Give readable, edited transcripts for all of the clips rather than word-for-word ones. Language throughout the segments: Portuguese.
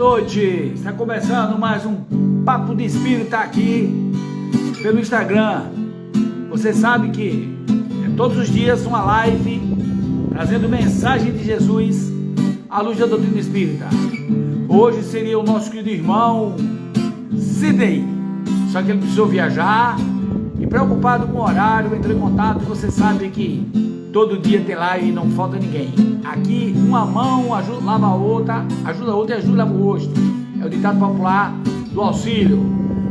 Boa noite, está começando mais um Papo de Espírita aqui pelo Instagram. Você sabe que é todos os dias uma live trazendo mensagem de Jesus à luz da doutrina espírita. Hoje seria o nosso querido irmão Sidney, só que ele precisou viajar e preocupado com o horário, entrou em contato. Você sabe que todo dia tem live e não falta ninguém. Aqui uma mão ajuda, lava a outra e ajuda o rosto. É o ditado popular do auxílio.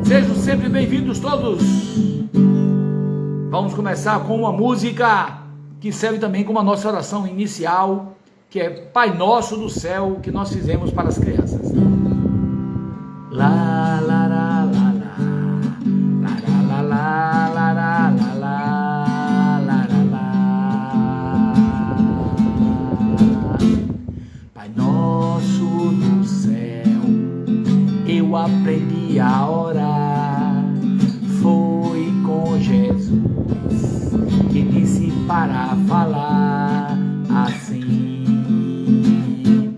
Sejam sempre bem-vindos todos. Vamos começar com uma música que serve também como a nossa oração inicial, que é Pai Nosso do Céu, que nós fizemos para as crianças. Lá, lá, lá, lá, lá, lá, lá, lá, lá, lá, lá, lá. Pai Nosso do Céu, eu aprendi a orar, foi com Jesus que disse para falar assim.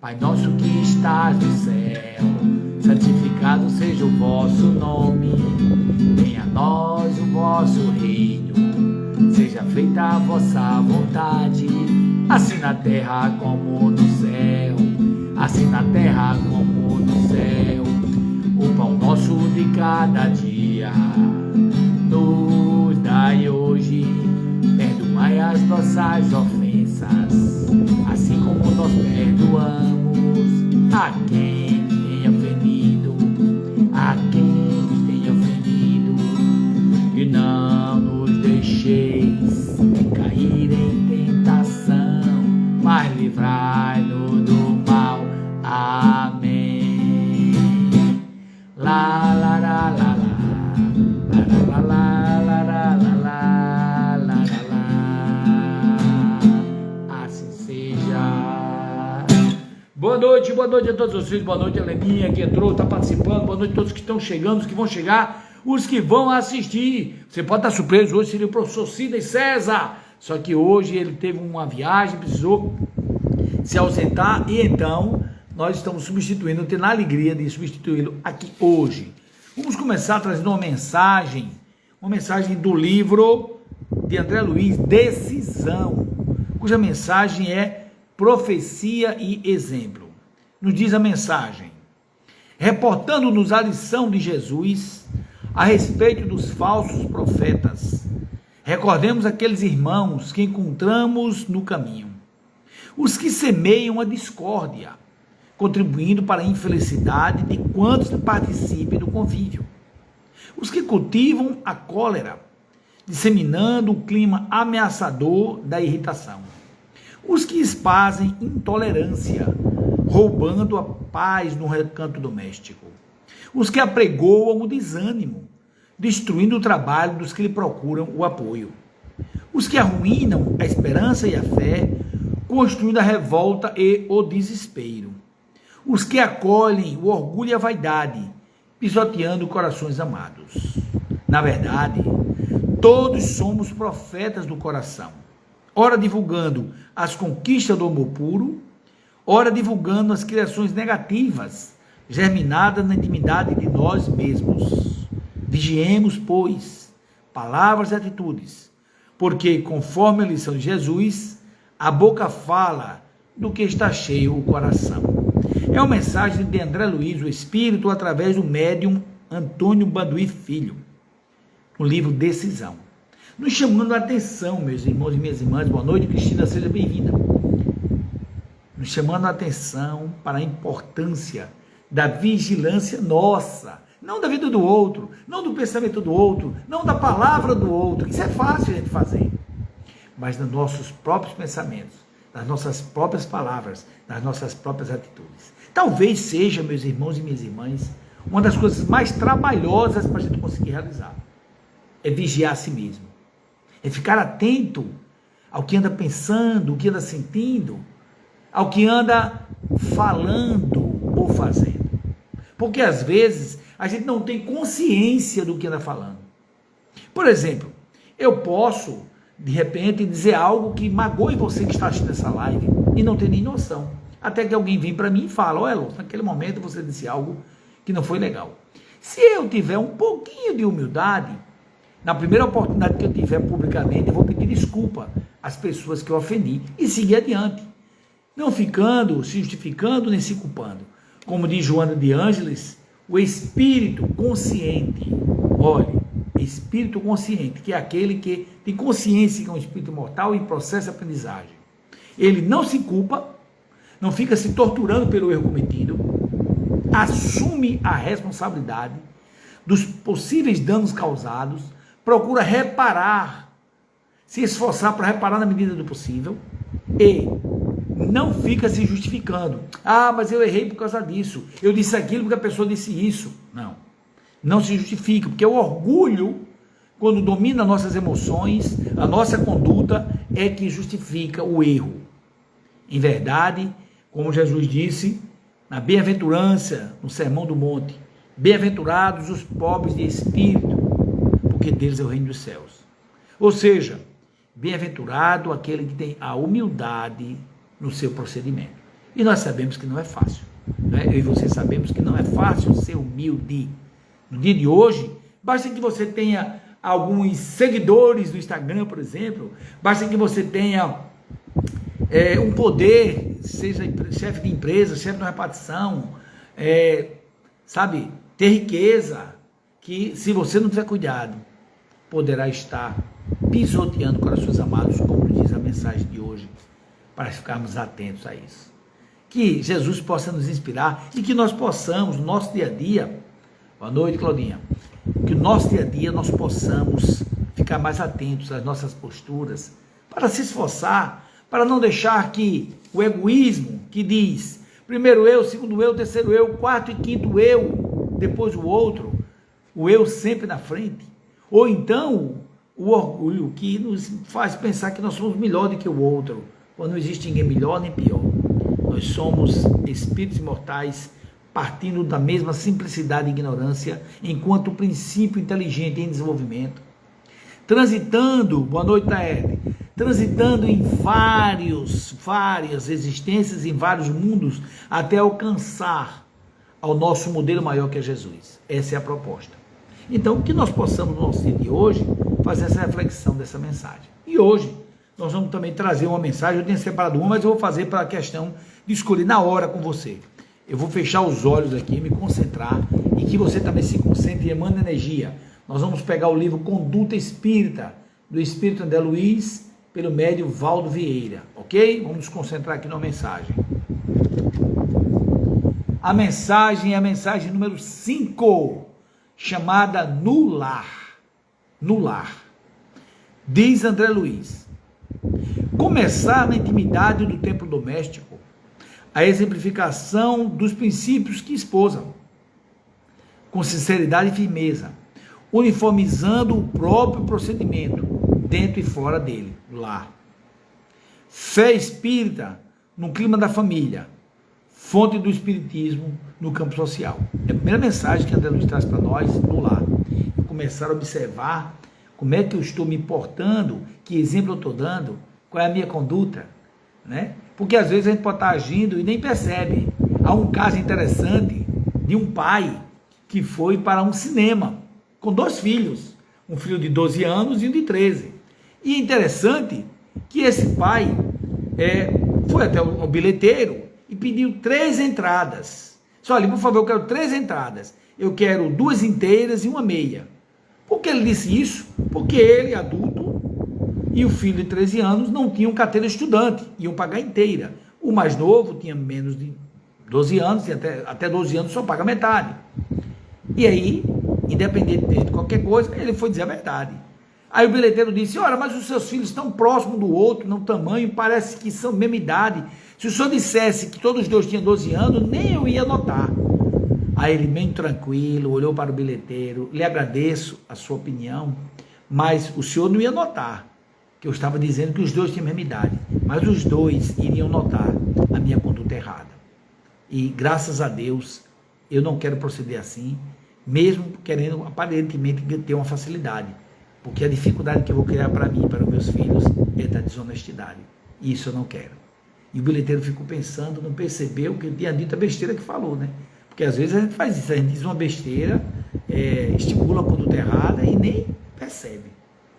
Pai Nosso que estás no céu, santificado seja o vosso nome, venha a nós o vosso reino, seja feita a vossa vontade, assim na terra como no céu, assim na terra como no céu. O pão nosso de cada dia nos dai hoje, perdoai as nossas ofensas, assim como nós perdoamos a quem nos tenha ofendido, a quem nos tenha ofendido, e não nos deixeis cair em tentação, mas livrai-nos do mal. Amém. Lá, lá, lá, lá, lá, lá, lá, lá, lá, lá, lá, lá. Assim seja. Boa noite a todos vocês, boa noite a Leninha que entrou, está participando, boa noite a todos que estão chegando, os que vão chegar, os que vão assistir. Você pode estar surpreso, hoje seria o professor Sidney César, só que hoje ele teve uma viagem, precisou se ausentar, e então nós estamos substituindo, tendo a alegria de substituí-lo aqui hoje. Vamos começar trazendo uma mensagem do livro de André Luiz, Decisão, cuja mensagem é Profecia e Exemplo. Nos diz a mensagem: reportando-nos a lição de Jesus a respeito dos falsos profetas, recordemos aqueles irmãos que encontramos no caminho, os que semeiam a discórdia, contribuindo para a infelicidade de quantos participem do convívio, os que cultivam a cólera, disseminando o clima ameaçador da irritação, os que espazem intolerância, roubando a paz no recanto doméstico, os que apregoam o desânimo, destruindo o trabalho dos que lhe procuram o apoio, os que arruinam a esperança e a fé, construindo a revolta e o desespero, os que acolhem o orgulho e a vaidade, pisoteando corações amados. Na verdade, todos somos profetas do coração, ora divulgando as conquistas do amor puro, ora divulgando as criações negativas, germinadas na intimidade de nós mesmos. Vigiemos, pois, palavras e atitudes, porque, conforme a lição de Jesus, a boca fala do que está cheio o coração. É uma mensagem de André Luiz, o Espírito, através do médium Antônio Banduí Filho, no livro Decisão. Nos chamando a atenção, meus irmãos e minhas irmãs, boa noite, Cristina, seja bem-vinda. Nos chamando a atenção para a importância da vigilância nossa, não da vida do outro, não do pensamento do outro, não da palavra do outro, isso é fácil a gente fazer, mas dos nossos próprios pensamentos, das nossas próprias palavras, das nossas próprias atitudes. Talvez seja, meus irmãos e minhas irmãs, uma das coisas mais trabalhosas para a gente conseguir realizar, é vigiar a si mesmo, é ficar atento ao que anda pensando, o que anda sentindo, ao que anda falando ou fazendo. Porque às vezes a gente não tem consciência do que anda falando. Por exemplo, eu posso de repente dizer algo que magoe você que está assistindo essa live e não tem nem noção. Até que alguém vem para mim e fala, olha, Elon, naquele momento você disse algo que não foi legal. Se eu tiver um pouquinho de humildade, na primeira oportunidade que eu tiver publicamente, eu vou pedir desculpa às pessoas que eu ofendi e seguir adiante. Não ficando se justificando nem se culpando. Como diz Joana de Ângeles, o espírito consciente, olhe, espírito consciente, que é aquele que tem consciência que é um espírito imortal em processo de aprendizagem. Ele não se culpa, não fica se torturando pelo erro cometido, assume a responsabilidade dos possíveis danos causados, procura reparar, se esforçar para reparar na medida do possível e não fica se justificando. Ah, mas eu errei por causa disso, eu disse aquilo porque a pessoa disse isso. Não se justifica, porque o orgulho, quando domina nossas emoções, a nossa conduta, é que justifica o erro. Em verdade, como Jesus disse, na bem-aventurança, no Sermão do Monte, bem-aventurados os pobres de espírito, porque deles é o reino dos céus. Ou seja, bem-aventurado aquele que tem a humildade no seu procedimento. E nós sabemos que não é fácil. Né? Eu e você sabemos que não é fácil ser humilde. No dia de hoje, basta que você tenha alguns seguidores do Instagram, por exemplo, basta que você tenha um poder, seja chefe de empresa, chefe de uma repartição, sabe, ter riqueza, que se você não tiver cuidado, poderá estar pisoteando corações amados, como diz a mensagem de hoje, para ficarmos atentos a isso. Que Jesus possa nos inspirar e que nós possamos, no nosso dia a dia, boa noite, Claudinha, que no nosso dia a dia nós possamos ficar mais atentos às nossas posturas, para se esforçar, para não deixar que o egoísmo que diz primeiro eu, segundo eu, terceiro eu, quarto e quinto eu, depois o outro, o eu sempre na frente, ou então o orgulho que nos faz pensar que nós somos melhor do que o outro, quando não existe ninguém melhor nem pior. Nós somos espíritos imortais partindo da mesma simplicidade e ignorância, enquanto o princípio inteligente em desenvolvimento, transitando, boa noite, Taed, transitando em várias existências, em vários mundos, até alcançar ao nosso modelo maior que é Jesus. Essa é a proposta. Então, que nós possamos, no nosso dia de hoje, fazer essa reflexão dessa mensagem. E hoje, nós vamos também trazer uma mensagem, eu tenho separado uma, mas eu vou fazer para a questão de escolher na hora com você. Eu vou fechar os olhos aqui, me concentrar, e que você também se concentre e emane energia. Nós vamos pegar o livro Conduta Espírita, do Espírito André Luiz, pelo médium Valdo Vieira, ok? Vamos nos concentrar aqui na mensagem. A mensagem é a mensagem número 5, chamada No Lar. No Lar. Diz André Luiz: começar na intimidade do templo doméstico a exemplificação dos princípios que esposam, com sinceridade e firmeza, uniformizando o próprio procedimento, dentro e fora dele, lá. Fé espírita no clima da família, fonte do espiritismo no campo social. É a primeira mensagem que André Luiz traz para nós, no lar. Começar a observar como é que eu estou me portando, que exemplo eu estou dando, qual é a minha conduta, né? Porque às vezes a gente pode estar agindo e nem percebe. Há um caso interessante de um pai que foi para um cinema com 2 filhos, um filho de 12 anos e um de 13. E é interessante que esse pai foi até o bilheteiro e pediu 3 entradas. Só olha, por favor, eu quero 3 entradas. Eu quero 2 inteiras e uma meia. Por que ele disse isso? Porque ele, adulto, e o filho de 13 anos não tinham carteira estudante, iam pagar inteira. O mais novo tinha menos de 12 anos, tinha até 12 anos só paga metade. E aí, independente de qualquer coisa, ele foi dizer a verdade. Aí o bilheteiro disse: olha, mas os seus filhos estão próximos do outro, no tamanho, parece que são mesma idade. Se o senhor dissesse que todos os 2 tinham 12 anos, nem eu ia notar. Aí ele, bem tranquilo, olhou para o bilheteiro: lhe agradeço a sua opinião, mas o senhor não ia notar que eu estava dizendo que os 2 tinham a mesma idade, mas os 2 iriam notar a minha conduta errada. E graças a Deus, eu não quero proceder assim, mesmo querendo aparentemente ter uma facilidade, porque a dificuldade que eu vou criar para mim e para os meus filhos é da desonestidade. E isso eu não quero. E o bilheteiro ficou pensando, não percebeu que ele tinha dito a besteira que falou, né? Porque às vezes a gente faz isso, a gente diz uma besteira, estimula a conduta errada e nem percebe,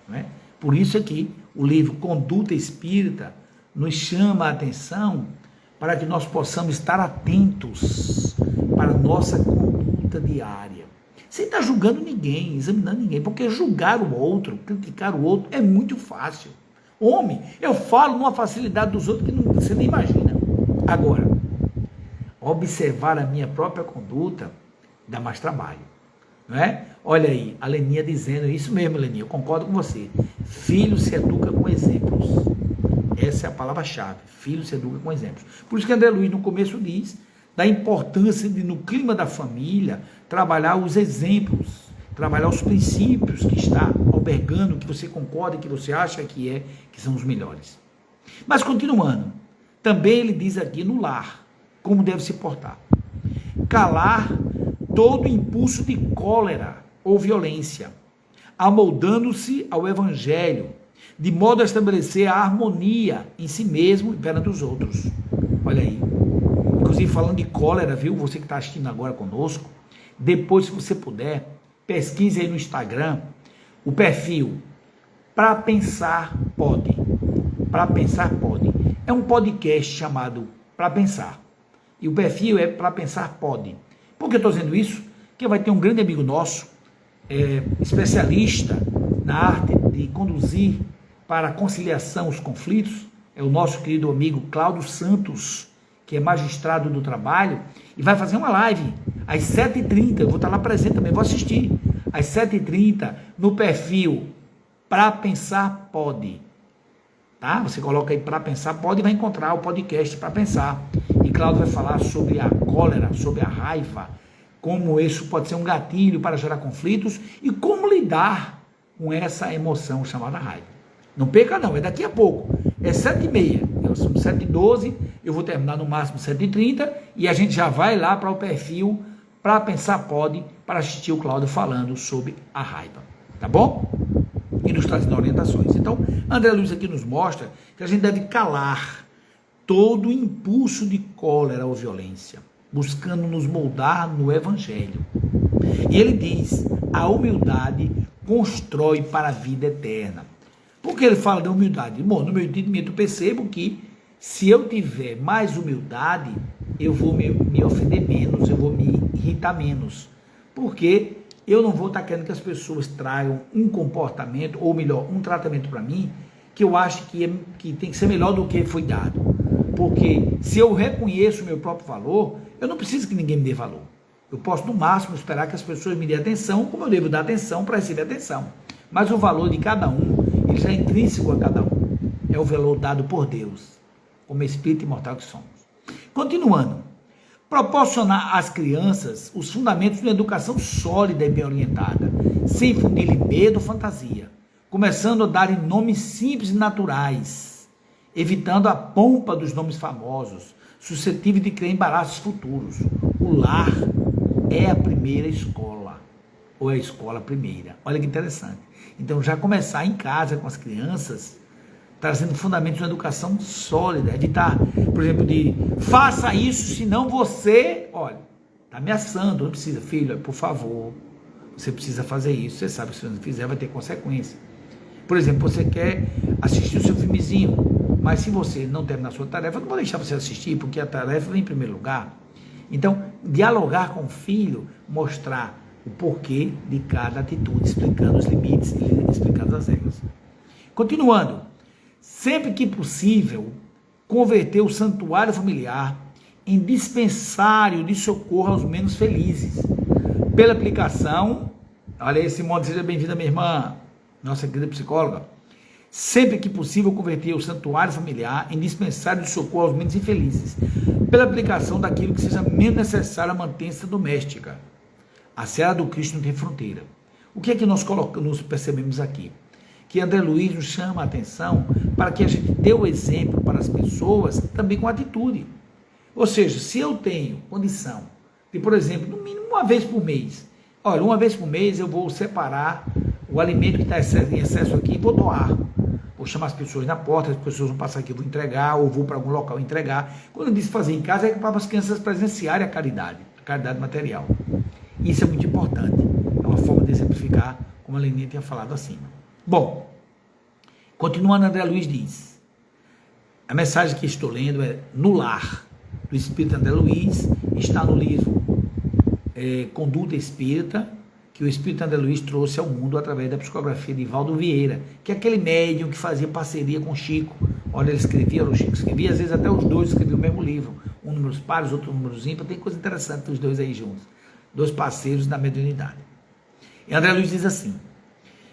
não é? Por isso aqui, o livro Conduta Espírita nos chama a atenção para que nós possamos estar atentos para a nossa conduta diária. Sem estar julgando ninguém, examinando ninguém, porque julgar o outro, criticar o outro é muito fácil. Homem, eu falo numa facilidade dos outros que você nem imagina. Agora, observar a minha própria conduta dá mais trabalho, não é? Olha aí, a Leninha dizendo, isso mesmo, Leninha, eu concordo com você. Filho se educa com exemplos. Essa é a palavra-chave, filho se educa com exemplos. Por isso que André Luiz no começo diz da importância de, no clima da família, trabalhar os exemplos, trabalhar os princípios que está albergando, que você concorda, que você acha que são os melhores. Mas continuando, também ele diz aqui no lar, como deve se portar. Calar todo impulso de cólera ou violência, amoldando-se ao evangelho, de modo a estabelecer a harmonia em si mesmo e perante os outros. Olha aí. Inclusive falando de cólera, viu? Você que está assistindo agora conosco, depois, se você puder, pesquise aí no Instagram o perfil Pra Pensar Pode. Pra Pensar Pode. É um podcast chamado Pra Pensar. E o perfil é Pra Pensar Pode. Por que eu estou dizendo isso? Porque vai ter um grande amigo nosso, especialista na arte de conduzir para a conciliação os conflitos, é o nosso querido amigo Cláudio Santos, que é magistrado do trabalho, e vai fazer uma live às 7h30, eu vou estar lá presente também, vou assistir, às 7h30, no perfil Pra Pensar Pode, tá? Você coloca aí Pra Pensar Pode e vai encontrar o podcast Pra Pensar, e Cláudio vai falar sobre a cólera, sobre a raiva, como isso pode ser um gatilho para gerar conflitos, e como lidar com essa emoção chamada raiva. Não perca não, é daqui a pouco, é 7h30, são 7h12, eu vou terminar no máximo 7h30, e a gente já vai lá para o perfil Pra Pensar Pode, para assistir o Cláudio falando sobre a raiva, tá bom? E nos trazendo orientações. Então, André Luiz aqui nos mostra que a gente deve calar todo impulso de cólera ou violência, buscando nos moldar no evangelho. E ele diz, a humildade constrói para a vida eterna. Por que ele fala da humildade? Bom, no meu entendimento eu percebo que se eu tiver mais humildade, eu vou me ofender menos, eu vou me irritar menos. Porque eu não vou estar querendo que as pessoas tragam um comportamento, ou melhor, um tratamento para mim, que eu acho que tem que ser melhor do que foi dado. Porque se eu reconheço o meu próprio valor, eu não preciso que ninguém me dê valor. Eu posso, no máximo, esperar que as pessoas me dêem atenção, como eu devo dar atenção para receber atenção. Mas o valor de cada um, ele já é intrínseco a cada um. É o valor dado por Deus, como espírito imortal que somos. Continuando, proporcionar às crianças os fundamentos de uma educação sólida e bem orientada, sem fundir-lhe medo ou fantasia, começando a dar nomes simples e naturais, evitando a pompa dos nomes famosos, suscetíveis de criar embaraços futuros. O lar é a primeira escola, ou é a escola primeira. Olha que interessante. Então, já começar em casa com as crianças, trazendo fundamentos de uma educação sólida, evitar, por exemplo, de faça isso, senão você, olha, está ameaçando, não precisa, filho, por favor, você precisa fazer isso, você sabe que se você não fizer vai ter consequência. Por exemplo, você quer assistir o seu filmezinho, mas se você não terminar a sua tarefa, eu não vou deixar você assistir, porque a tarefa vem em primeiro lugar. Então, dialogar com o filho, mostrar o porquê de cada atitude, explicando os limites e explicando as regras. Continuando, sempre que possível, converter o santuário familiar em dispensário de socorro aos menos felizes. Pela aplicação, olha aí, Simone, seja bem-vinda, minha irmã, nossa querida psicóloga. Sempre que possível, converter o santuário familiar em dispensário de socorro aos menos infelizes, pela aplicação daquilo que seja menos necessário à mantença doméstica. A seara do Cristo não tem fronteira. O que é que nós percebemos aqui? Que André Luiz nos chama a atenção para que a gente dê o exemplo para as pessoas também com atitude. Ou seja, se eu tenho condição de, por exemplo, no mínimo uma vez por mês, olha, uma vez por mês eu vou separar o alimento que está em excesso aqui e vou doar. vou chamar as pessoas na porta, as pessoas vão passar aqui, eu vou entregar, ou vou para algum local entregar. Quando eu disse fazer em casa, é para as crianças presenciarem a caridade material. Isso é muito importante. É uma forma de exemplificar, como a Leninha tinha falado acima. Bom, continuando, André Luiz diz, a mensagem que estou lendo é No Lar, do Espírito André Luiz, está no livro Conduta Espírita, que o Espírito André Luiz trouxe ao mundo através da psicografia de Valdo Vieira, que é aquele médium que fazia parceria com Chico. Olha, ele escrevia, o Chico escrevia, às vezes até os dois escreviam o mesmo livro, um números pares, outro números ímpares, tem coisa interessante dos dois aí juntos, dois parceiros da mediunidade. E André Luiz diz assim,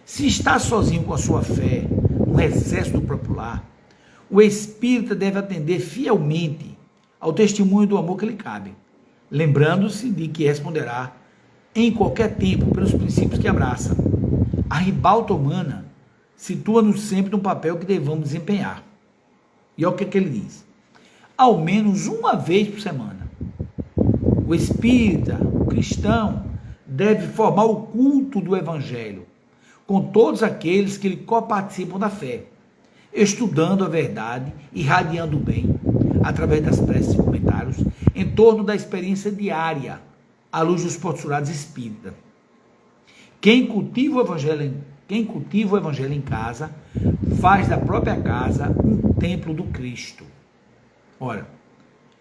se está sozinho com a sua fé, no exército popular, o espírita deve atender fielmente ao testemunho do amor que lhe cabe, lembrando-se de que responderá em qualquer tempo pelos princípios que abraça. A ribalta humana situa-nos sempre no papel que devamos desempenhar. E olha o que ele diz. Ao menos uma vez por semana, o espírita, o cristão, deve formar o culto do evangelho com todos aqueles que lhe coparticipam da fé, estudando a verdade, irradiando o bem, através das preces e comentários, em torno da experiência diária, à luz dos postulados espíritas. Quem cultiva o evangelho em casa, faz da própria casa um templo do Cristo. Ora,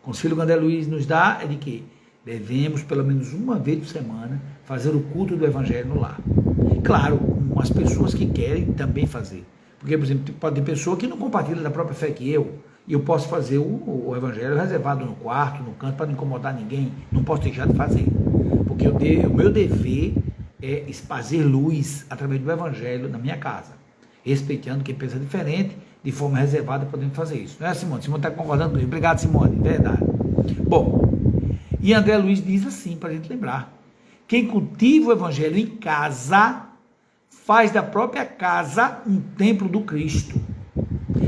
o conselho que André Luiz nos dá é de que devemos, pelo menos uma vez por semana, fazer o culto do evangelho no lar. Claro, com as pessoas que querem também fazer. Porque, por exemplo, pode ter pessoa que não compartilha da própria fé que eu, e eu posso fazer o evangelho reservado no quarto, no canto, para não incomodar ninguém, não posso deixar de fazer. Porque o meu dever é esparger luz através do evangelho na minha casa, respeitando quem pensa diferente, de forma reservada, podemos fazer isso. Não é, Simone? Simone está concordando comigo. Obrigado, Simone, verdade. Bom, e André Luiz diz assim, para a gente lembrar, quem cultiva o evangelho em casa, faz da própria casa um templo do Cristo.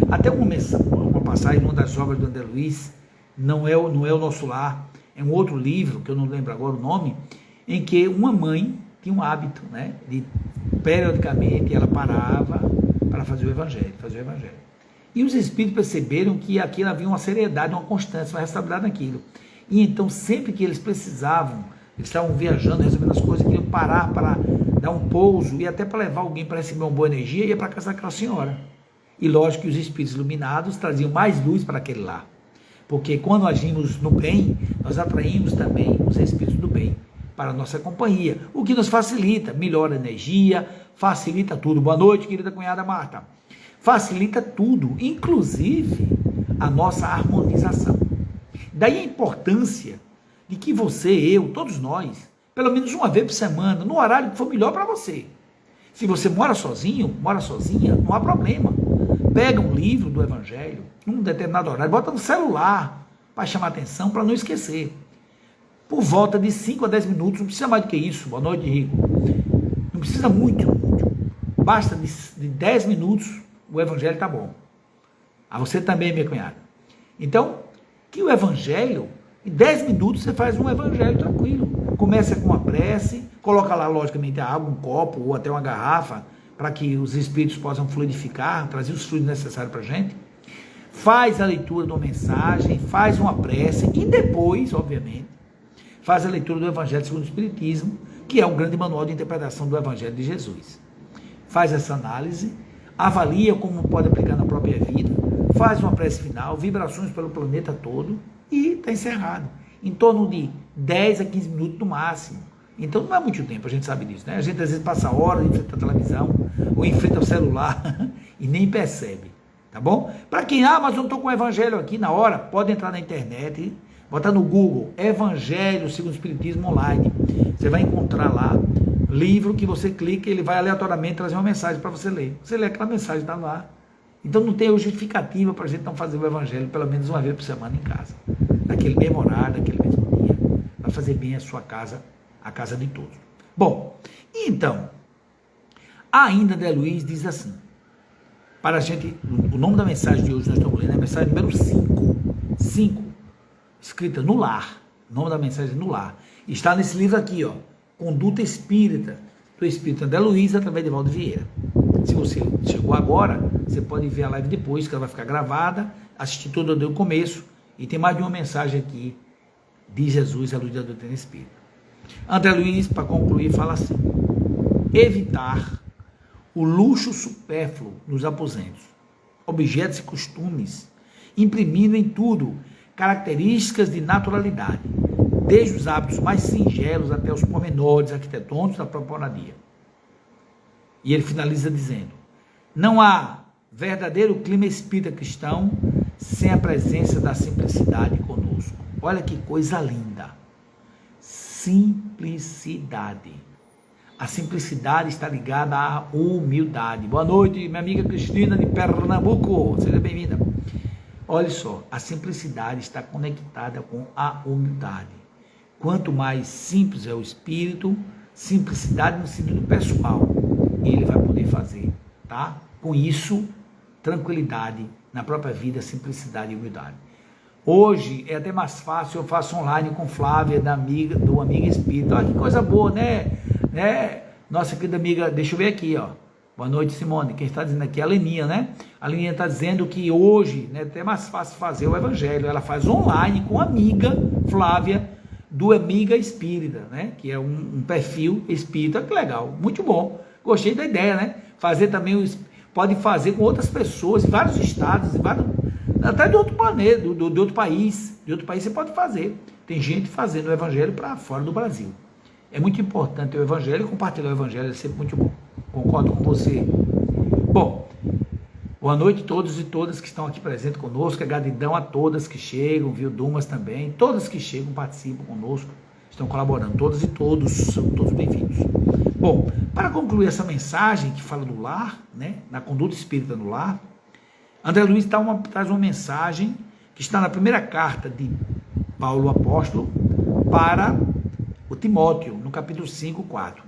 Até uma passagem, uma das obras do André Luiz, não é o Nosso Lar, é um outro livro, que eu não lembro agora o nome, em que uma mãe tinha um hábito, né, de periodicamente ela parava para fazer o evangelho. E os espíritos perceberam que aquilo havia uma seriedade, uma constância, uma responsabilidade naquilo. E então, sempre que eles precisavam, eles estavam viajando, resolvendo as coisas, queriam parar para dar um pouso e até para levar alguém para receber uma boa energia, ia para a casa daquela senhora. E lógico que os espíritos iluminados traziam mais luz para aquele lar. Porque quando agimos no bem, nós atraímos também os espíritos do bem para a nossa companhia, o que nos facilita, melhora a energia, facilita tudo. Boa noite, querida cunhada Marta. Facilita tudo, inclusive a nossa harmonização. Daí a importância de que você, eu, todos nós, pelo menos uma vez por semana, no horário que for melhor para você. Se você mora sozinho, mora sozinha, não há problema. Pega um livro do Evangelho, num determinado horário, bota no celular para chamar atenção, para não esquecer. Por volta de 5 a 10 minutos, não precisa mais do que isso. Boa noite, Rico. Não precisa muito. Basta de 10 minutos, o Evangelho está bom. A você também, minha cunhada. Então, que o Evangelho, em 10 minutos você faz um Evangelho tranquilo. Começa com uma prece, coloca lá, logicamente, a água, um copo ou até uma garrafa, para que os espíritos possam fluidificar, trazer os fluidos necessários para a gente. Faz a leitura de uma mensagem, faz uma prece e depois, obviamente, faz a leitura do Evangelho segundo o Espiritismo, que é um grande manual de interpretação do Evangelho de Jesus. Faz essa análise, avalia como pode aplicar na própria vida, faz uma prece final, vibrações pelo planeta todo e está encerrado. Em torno de 10 a 15 minutos no máximo. Então não é muito tempo, a gente sabe disso, né? A gente às vezes passa horas em frente à televisão ou em frente ao celular e nem percebe, tá bom? Para quem, mas eu não estou com o Evangelho aqui na hora, pode entrar na internet, botar no Google, Evangelho segundo o Espiritismo online. Você vai encontrar lá, livro que você clica e ele vai aleatoriamente trazer uma mensagem para você ler. Você lê aquela mensagem, está lá. Então não tem justificativa para a gente não fazer o Evangelho pelo menos uma vez por semana em casa. Naquele mesmo horário, naquele mesmo dia. Vai fazer bem a sua casa, a casa de todos. Bom, então, ainda André Luiz diz assim, para a gente, o nome da mensagem de hoje nós estamos lendo é a mensagem número 5, escrita no lar, o nome da mensagem é no lar, está nesse livro aqui, ó, Conduta Espírita, do Espírito André Luiz, através de Valdo Vieira. Se você chegou agora, você pode ver a live depois, que ela vai ficar gravada, assistir toda do começo, e tem mais de uma mensagem aqui de Jesus à luz da doutrina espírita. André Luiz, para concluir, fala assim: evitar o luxo supérfluo nos aposentos, objetos e costumes, imprimindo em tudo características de naturalidade, desde os hábitos mais singelos até os pormenores arquitetônicos da própria moradia. E ele finaliza dizendo: não há verdadeiro clima espírita cristão sem a presença da simplicidade conosco. Olha que coisa linda. Simplicidade. A simplicidade está ligada à humildade. Boa noite, minha amiga Cristina de Pernambuco. Seja bem-vinda. Olha só, a simplicidade está conectada com a humildade. Quanto mais simples é o espírito, simplicidade no sentido pessoal, ele vai poder fazer, tá? Com isso, tranquilidade na própria vida, simplicidade e humildade. Hoje é até mais fácil, eu faço online com Flávia, do Amiga Espírita. Olha que coisa boa, né? Nossa querida amiga, deixa eu ver aqui, ó. Boa noite, Simone. Quem está dizendo aqui é a Leninha, né? A Leninha está dizendo que hoje, né, é até mais fácil fazer o evangelho. Ela faz online com a amiga Flávia, do Amiga Espírita, né? Que é um perfil espírita, que legal, muito bom. Gostei da ideia, né? Fazer também, pode fazer com outras pessoas, em vários estados, até de outro planeta, de outro país. De outro país você pode fazer. Tem gente fazendo o evangelho para fora do Brasil. É muito importante o evangelho, compartilhar o evangelho é sempre muito bom. Concordo com você. Bom, boa noite a todos e todas que estão aqui presentes conosco. Gratidão a todas que chegam, viu? Dumas também. Todas que chegam, participam conosco, estão colaborando. Todas e todos, são todos bem-vindos. Bom, para concluir essa mensagem que fala do lar, né? Na conduta espírita no lar, André Luiz traz uma mensagem que está na primeira carta de Paulo Apóstolo para o Timóteo, no capítulo 5, 4.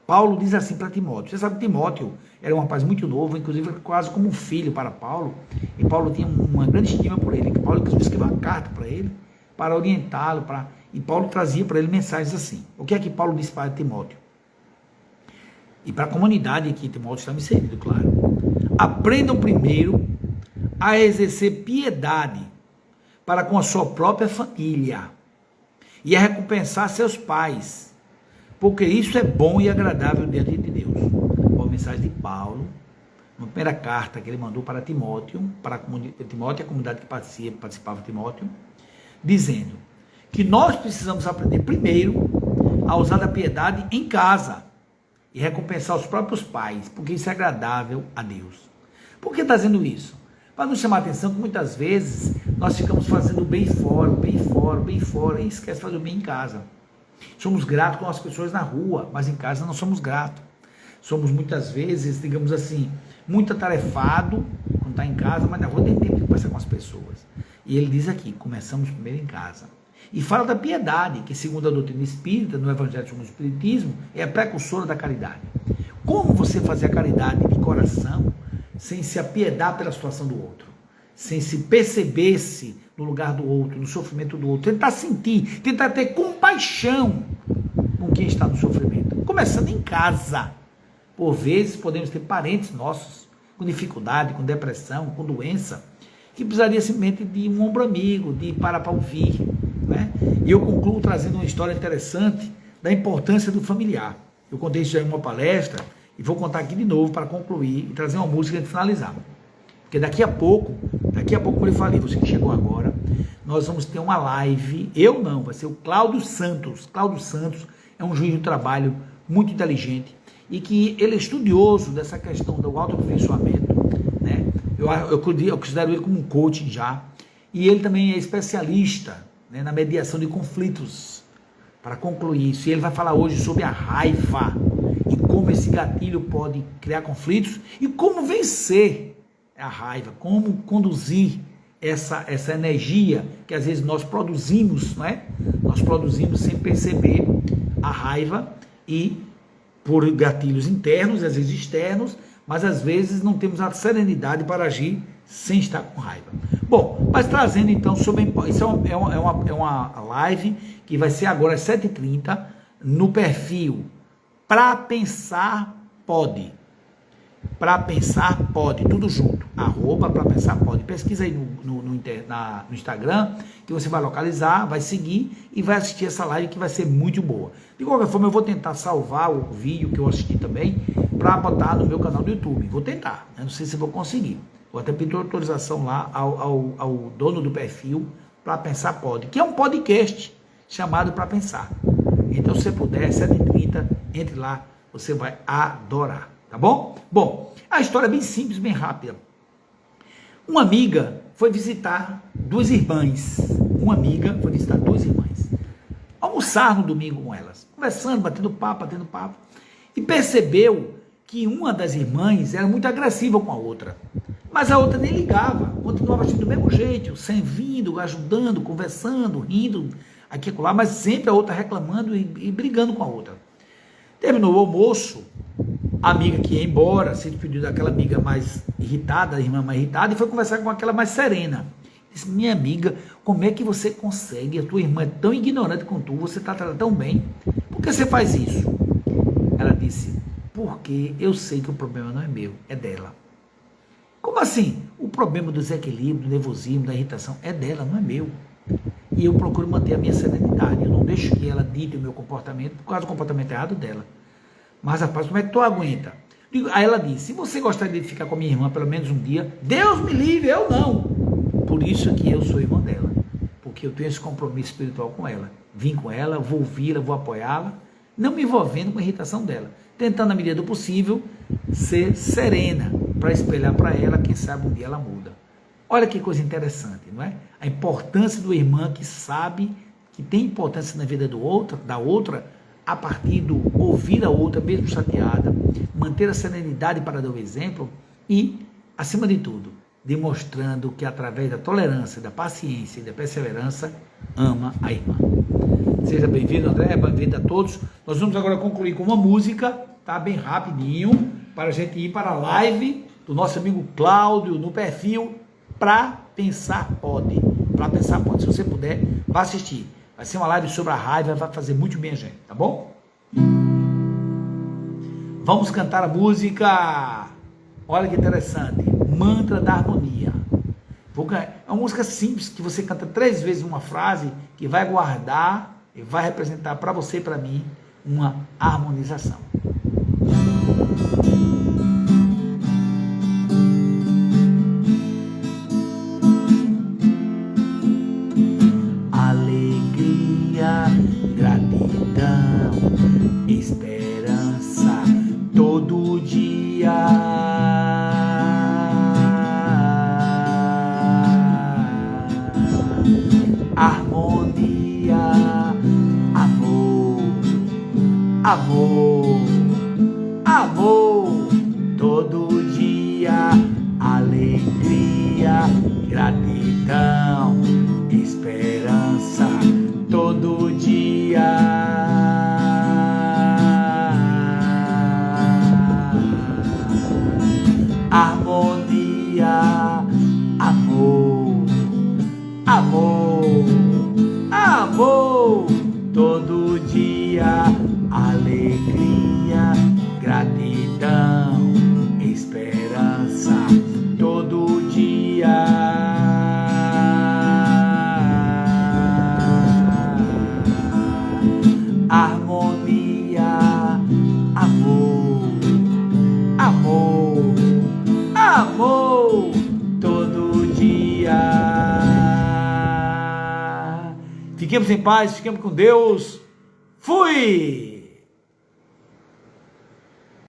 Paulo diz assim para Timóteo. Você sabe que Timóteo era um rapaz muito novo, inclusive quase como um filho para Paulo, e Paulo tinha uma grande estima por ele. Paulo inclusive escreveu uma carta para ele, para orientá-lo, e Paulo trazia para ele mensagens assim. O que é que Paulo disse para Timóteo? E para a comunidade aqui, Timóteo está inserido, claro. Aprendam primeiro a exercer piedade para com a sua própria família e a recompensar seus pais, porque isso é bom e agradável diante de Deus. Uma mensagem de Paulo, na primeira carta que ele mandou para Timóteo, Timóteo, a comunidade que participava de Timóteo, dizendo que nós precisamos aprender primeiro a usar da piedade em casa e recompensar os próprios pais, porque isso é agradável a Deus. Por que está dizendo isso? Para nos chamar a atenção que muitas vezes nós ficamos fazendo o bem fora, e esquece de fazer o bem em casa. Somos gratos com as pessoas na rua, mas em casa não somos gratos. Somos muitas vezes, digamos assim, muito atarefado quando está em casa, mas na rua tem tempo de conversar com as pessoas. E ele diz aqui, começamos primeiro em casa. E fala da piedade, que segundo a doutrina espírita, no Evangelho segundo o Espiritismo, é a precursora da caridade. Como você fazer a caridade de coração sem se apiedar pela situação do outro? Sem se perceber-se no lugar do outro, no sofrimento do outro. Tentar sentir, tentar ter compaixão com quem está no sofrimento. Começando em casa. Por vezes podemos ter parentes nossos com dificuldade, com depressão, com doença, que precisaria simplesmente de um ombro amigo, de parar para ouvir, né? E eu concluo trazendo uma história interessante da importância do familiar. Eu contei isso já em uma palestra e vou contar aqui de novo para concluir e trazer uma música de finalizar. Porque daqui a pouco, como eu falei, você que chegou agora, nós vamos ter uma live, vai ser o Cláudio Santos. Cláudio Santos é um juiz do trabalho muito inteligente e que ele é estudioso dessa questão do autoaperfeiçoamento, né? Eu considero ele como um coaching já, e ele também é especialista, né, na mediação de conflitos, para concluir isso. E ele vai falar hoje sobre a raiva e como esse gatilho pode criar conflitos e como vencer a raiva, como conduzir essa energia que às vezes nós produzimos, não é? Nós produzimos sem perceber a raiva e por gatilhos internos, às vezes externos, mas às vezes não temos a serenidade para agir sem estar com raiva. Bom, mas trazendo então sobre... Isso é uma live que vai ser agora às 7h30 no perfil Pra Pensar Pode. Pra Pensar Pode, tudo junto, @Pra Pensar Pode. Pesquisa aí no Instagram, que você vai localizar, vai seguir e vai assistir essa live que vai ser muito boa. De qualquer forma, eu vou tentar salvar o vídeo que eu assisti também, para botar no meu canal do YouTube. Vou tentar, eu não sei se vou conseguir. Vou até pedir autorização lá ao dono do perfil, Pra Pensar Pode, que é um podcast chamado Pra Pensar. Então, se você puder, 7h30, entre lá, você vai adorar, tá bom? Bom, a história é bem simples, bem rápida. Uma amiga foi visitar duas irmãs. Almoçar no domingo com elas, conversando, batendo papo, e percebeu que uma das irmãs era muito agressiva com a outra, mas a outra nem ligava, continuava agindo do mesmo jeito, sem vindo, ajudando, conversando, rindo, aqui e lá, mas sempre a outra reclamando e brigando com a outra. Terminou o almoço, a amiga que ia embora, se despediu daquela amiga mais irritada, a irmã mais irritada, e foi conversar com aquela mais serena. Disse: minha amiga, como é que você consegue? A tua irmã é tão ignorante quanto tu, você trata ela tão bem, por que você faz isso? Ela disse: porque eu sei que o problema não é meu, é dela. Como assim? O problema do desequilíbrio, do nervosismo, da irritação é dela, não é meu. E eu procuro manter a minha serenidade, eu não deixo que ela dite o meu comportamento por causa do comportamento errado dela. Mas, rapaz, como é que tu aguenta? Aí ela disse: se você gostaria de ficar com a minha irmã pelo menos um dia, Deus me livre, eu não. Por isso que eu sou irmã dela, porque eu tenho esse compromisso espiritual com ela. Vim com ela, vou ouvi-la, vou apoiá-la, não me envolvendo com a irritação dela, tentando, na medida do possível, ser serena, para espelhar para ela, quem sabe um dia ela muda. Olha que coisa interessante, não é? A importância do irmão que sabe que tem importância na vida da outra, a partir do ouvir a outra, mesmo chateada, manter a serenidade para dar o exemplo e, acima de tudo, demonstrando que através da tolerância, da paciência e da perseverança, ama a irmã. Seja bem-vindo, André, bem-vindo a todos. Nós vamos agora concluir com uma música, tá? Bem rapidinho, para a gente ir para a live do nosso amigo Cláudio, no perfil Pra Pensar Pode. Pra Pensar Pode. Se você puder, vá assistir. Vai ser uma live sobre a raiva, vai fazer muito bem a gente, tá bom? Vamos cantar a música. Olha que interessante. Mantra da Harmonia. É uma música simples, que você canta 3 vezes uma frase, que vai guardar e vai representar para você e para mim uma harmonização. Alegria, gratidão, esperança, todo dia. Harmonia, amor, amor, amor, todo dia. Alegria, gratidão, esperança, todo dia. Harmonia, amor, amor, amor, todo dia. Alegria, gratidão, esperança, todo dia. Harmonia, amor, amor, amor, todo dia. Fiquemos em paz, fiquemos com Deus. Fui!